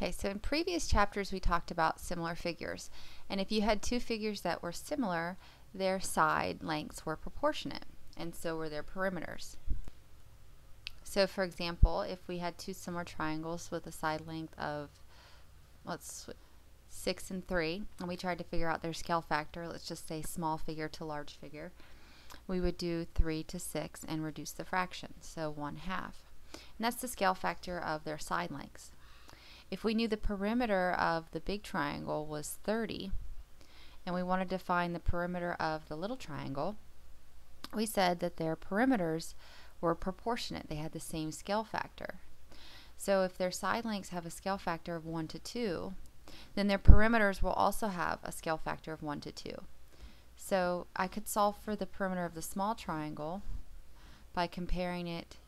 Okay, so in previous chapters we talked about similar figures, and if you had two figures that were similar, their side lengths were proportionate, and so were their perimeters. So for example, if we had two similar triangles with a side length of 6 and 3, and we tried to figure out their scale factor, let's just say small figure to large figure, we would do 3 to 6 and reduce the fraction, so 1/2. And that's the scale factor of their side lengths. If we knew the perimeter of the big triangle was 30, and we wanted to find the perimeter of the little triangle, we said that their perimeters were proportionate. They had the same scale factor. So if their side lengths have a scale factor of 1 to 2, then their perimeters will also have a scale factor of 1 to 2. So I could solve for the perimeter of the small triangle by comparing it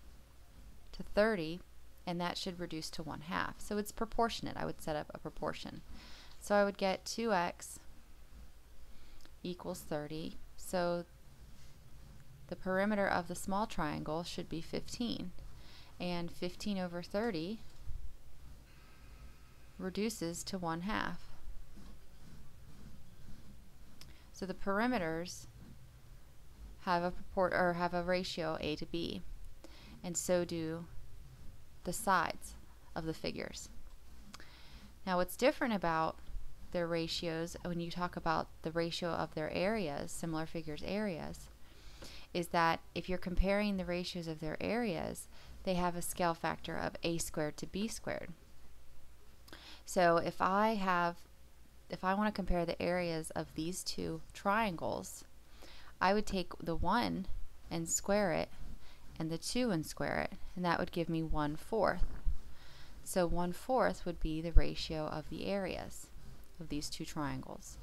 to 30, and that should reduce to 1/2. So it's proportionate. I would set up a proportion. So I would get 2x equals 30. So the perimeter of the small triangle should be 15. And 15 over 30 reduces to 1/2. So the perimeters have a ratio A to B, and so do the sides of the figures. Now what's different about their ratios when you talk about the ratio of their areas, similar figures areas, is that if you're comparing the ratios of their areas, they have a scale factor of A squared to B squared. So if I want to compare the areas of these two triangles, I would take the 1 and square it, and the 2 and square it, and that would give me 1/4. So 1/4 would be the ratio of the areas of these two triangles.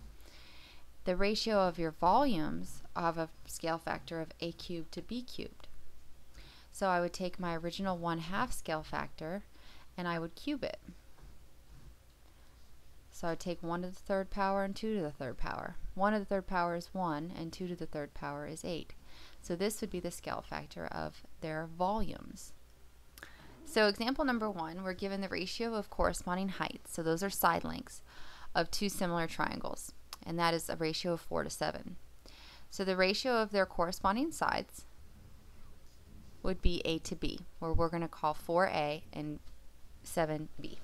The ratio of your volumes have a scale factor of A cubed to B cubed. So I would take my original 1/2 scale factor and I would cube it. So I would take 1 to the 3rd power and 2 to the 3rd power. 1 to the 3rd power is 1 and 2 to the 3rd power is 8. So this would be the scale factor of their volumes. So example number 1, we're given the ratio of corresponding heights, so those are side lengths, of two similar triangles, and that is a ratio of 4 to 7. So the ratio of their corresponding sides would be A to B, where we're going to call 4A and 7B.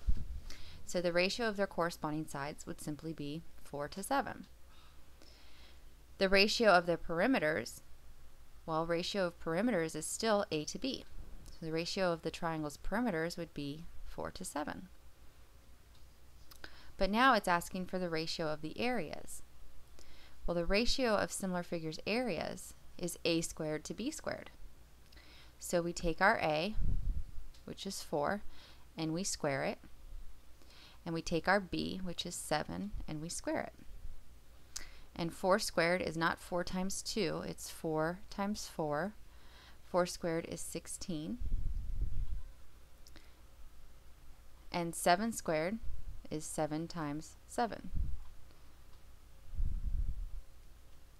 So the ratio of their corresponding sides would simply be 4 to 7. The ratio of their perimeters, well, ratio of perimeters is still A to B. So the ratio of the triangle's perimeters would be 4 to 7. But now it's asking for the ratio of the areas. Well, the ratio of similar figures areas is A squared to B squared. So we take our A, which is 4, and we square it. And we take our B, which is 7, and we square it. And 4 squared is not 4 times 2, it's 4 times 4. 4 squared is 16. And 7 squared is 7 times 7,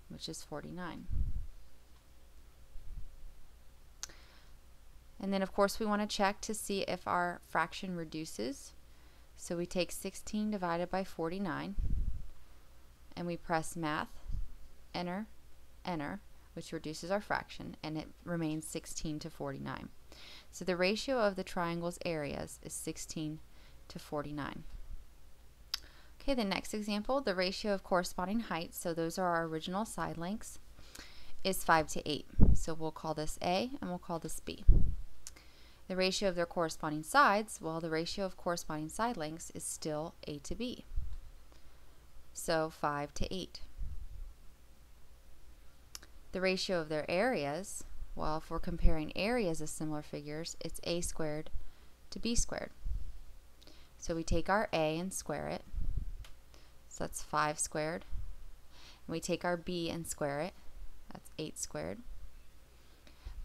which is 49. And then of course we want to check to see if our fraction reduces. So we take 16 divided by 49, and we press math, enter, enter, which reduces our fraction, and it remains 16 to 49. So the ratio of the triangle's areas is 16 to 49. Okay, the next example, the ratio of corresponding heights, so those are our original side lengths, is 5 to 8. So we'll call this A and we'll call this B. The ratio of their corresponding sides, well, the ratio of corresponding side lengths is still A to B. So 5 to 8. The ratio of their areas, well, if we're comparing areas of similar figures, it's A squared to B squared. So we take our A and square it. So that's 5 squared. And we take our B and square it. That's 8 squared.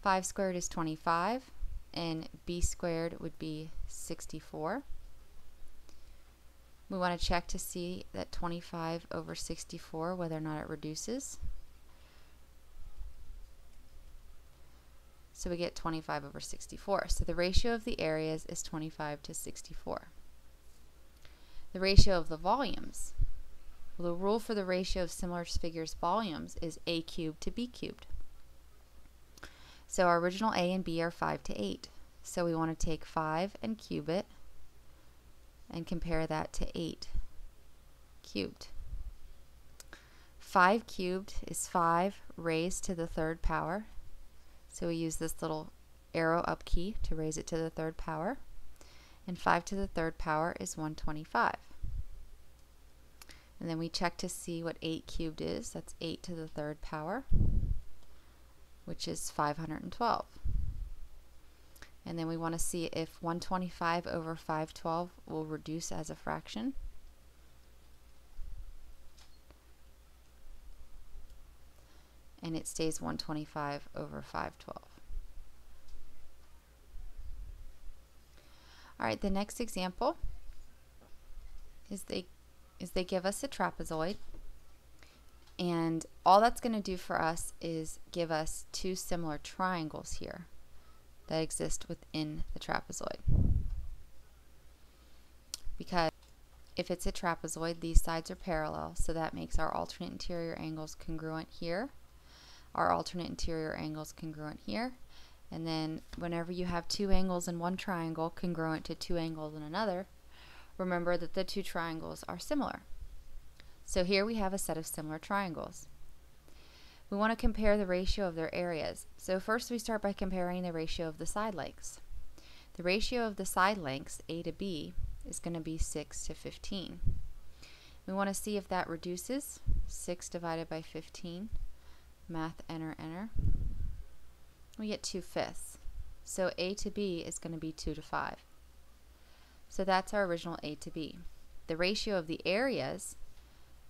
5 squared is 25. And B squared would be 64. We want to check to see that 25 over 64, whether or not it reduces. So we get 25 over 64. So the ratio of the areas is 25 to 64. The ratio of the volumes. Well, the rule for the ratio of similar figures' volumes is a cubed to b cubed. So our original a and b are 5 to 8. So we want to take 5 and cube it and compare that to 8 cubed. 5 cubed is 5 raised to the third power. So we use this little arrow up key to raise it to the third power. And 5 to the third power is 125. And then we check to see what 8 cubed is. That's 8 to the third power, which is 512. And then we want to see if 125 over 512 will reduce as a fraction. And it stays 125 over 512. All right, the next example is they give us a trapezoid, and all that's going to do for us is give us two similar triangles here that exist within the trapezoid. Because if it's a trapezoid, these sides are parallel, so that makes our alternate interior angles congruent here, our alternate interior angles congruent here, and then whenever you have two angles in one triangle congruent to two angles in another, remember that the two triangles are similar. So here we have a set of similar triangles. We want to compare the ratio of their areas. So first we start by comparing the ratio of the side lengths. The ratio of the side lengths, A to B, is going to be 6 to 15. We want to see if that reduces. 6 divided by 15. Math, enter, enter. We get 2/5. So A to B is going to be 2 to 5. So that's our original A to B. The ratio of the areas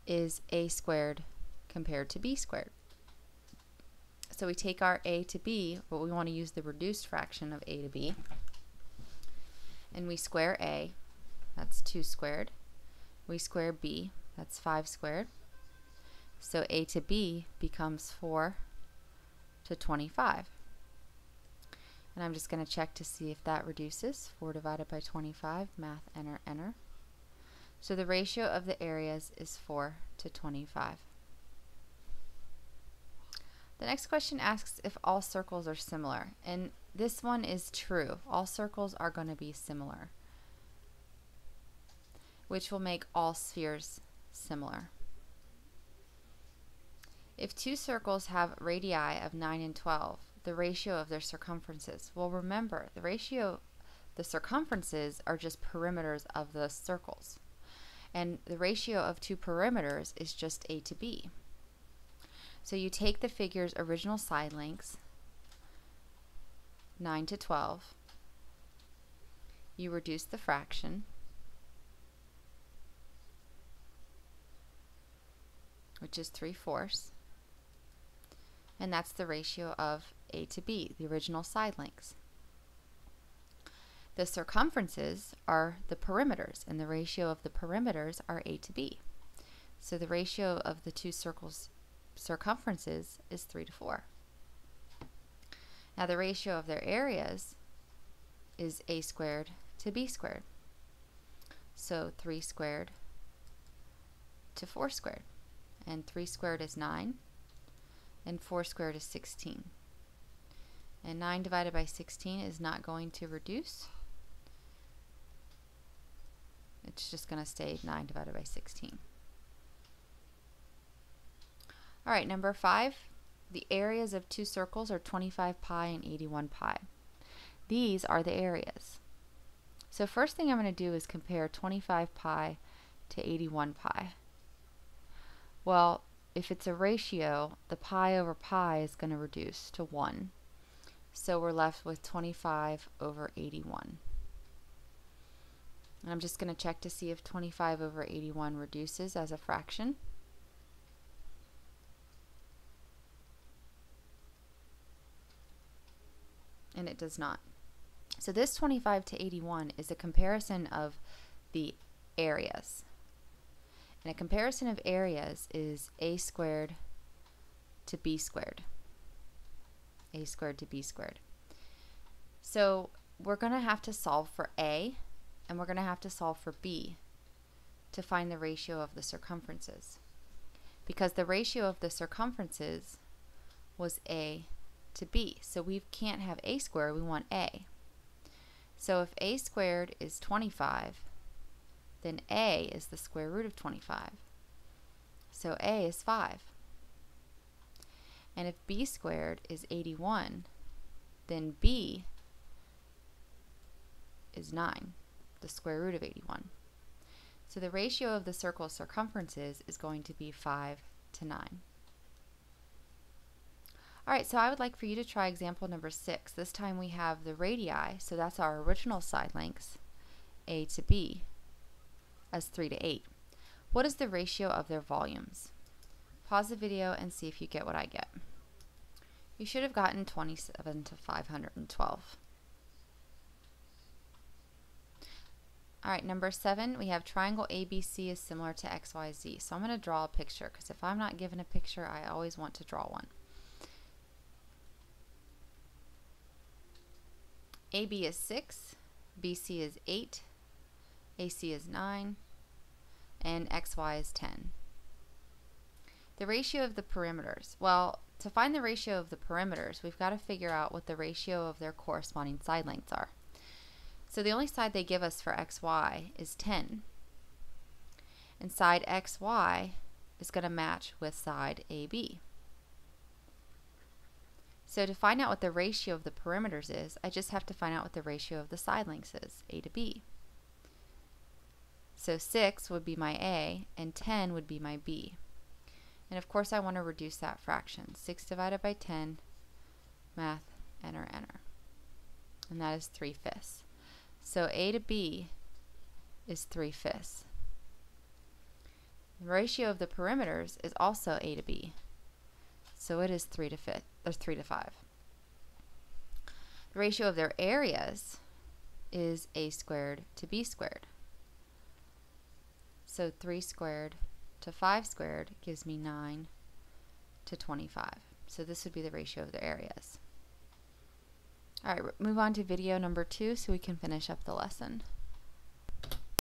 is A squared compared to B squared. So we take our A to B, but we want to use the reduced fraction of A to B, and we square A, that's 2 squared. We square B, that's 5 squared. So A to B becomes 4 to 25. And I'm just going to check to see if that reduces. 4 divided by 25, math, enter, enter. So the ratio of the areas is 4 to 25. The next question asks if all circles are similar, and this one is true. All circles are going to be similar, which will make all spheres similar. If two circles have radii of 9 and 12, the ratio of their circumferences. Well, remember, the circumferences are just perimeters of the circles, and the ratio of two perimeters is just A to B. So you take the figure's original side lengths, 9 to 12, you reduce the fraction, which is 3/4, and that's the ratio of A to B, the original side lengths. The circumferences are the perimeters, and the ratio of the perimeters are A to B. So the ratio of the two circles' circumferences is 3 to 4. Now the ratio of their areas is A squared to B squared. So 3 squared to 4 squared. And 3 squared is 9, and 4 squared is 16. And 9 divided by 16 is not going to reduce. It's just going to stay 9 divided by 16. All right, number 5, the areas of two circles are 25 pi and 81 pi. These are the areas. So first thing I'm going to do is compare 25 pi to 81 pi. Well, if it's a ratio, the pi over pi is going to reduce to 1. So we're left with 25 over 81. And I'm just going to check to see if 25 over 81 reduces as a fraction. And it does not. So this 25 to 81 is a comparison of the areas. And a comparison of areas is A squared to B squared. A squared to B squared. So we're going to have to solve for A, and we're going to have to solve for B to find the ratio of the circumferences. Because the ratio of the circumferences was a to b. So we can't have a squared, we want a. So if a squared is 25, then a is the square root of 25. So a is 5. And if b squared is 81, then b is 9, the square root of 81. So the ratio of the circle's circumferences is going to be 5 to 9. Alright, so I would like for you to try example number 6. This time we have the radii, so that's our original side lengths, a to b, as 3 to 8. What is the ratio of their volumes? Pause the video and see if you get what I get. You should have gotten 27 to 512. Alright, number 7, we have triangle ABC is similar to XYZ. So I'm going to draw a picture, because if I'm not given a picture, I always want to draw one. AB is 6, BC is 8, AC is 9, and XY is 10. The ratio of the perimeters. Well, to find the ratio of the perimeters, we've got to figure out what the ratio of their corresponding side lengths are. So the only side they give us for XY is 10. And side XY is going to match with side AB. So to find out what the ratio of the perimeters is, I just have to find out what the ratio of the side lengths is, A to B. So 6 would be my A, and 10 would be my B. And of course I want to reduce that fraction. 6 divided by 10, math, enter, enter. And that is 3/5. So A to B is 3/5. The ratio of the perimeters is also A to B. So it is 3 to 5. The ratio of their areas is A squared to B squared. So 3 squared to 5 squared gives me 9 to 25. So this would be the ratio of their areas. Alright, move on to video number 2 so we can finish up the lesson.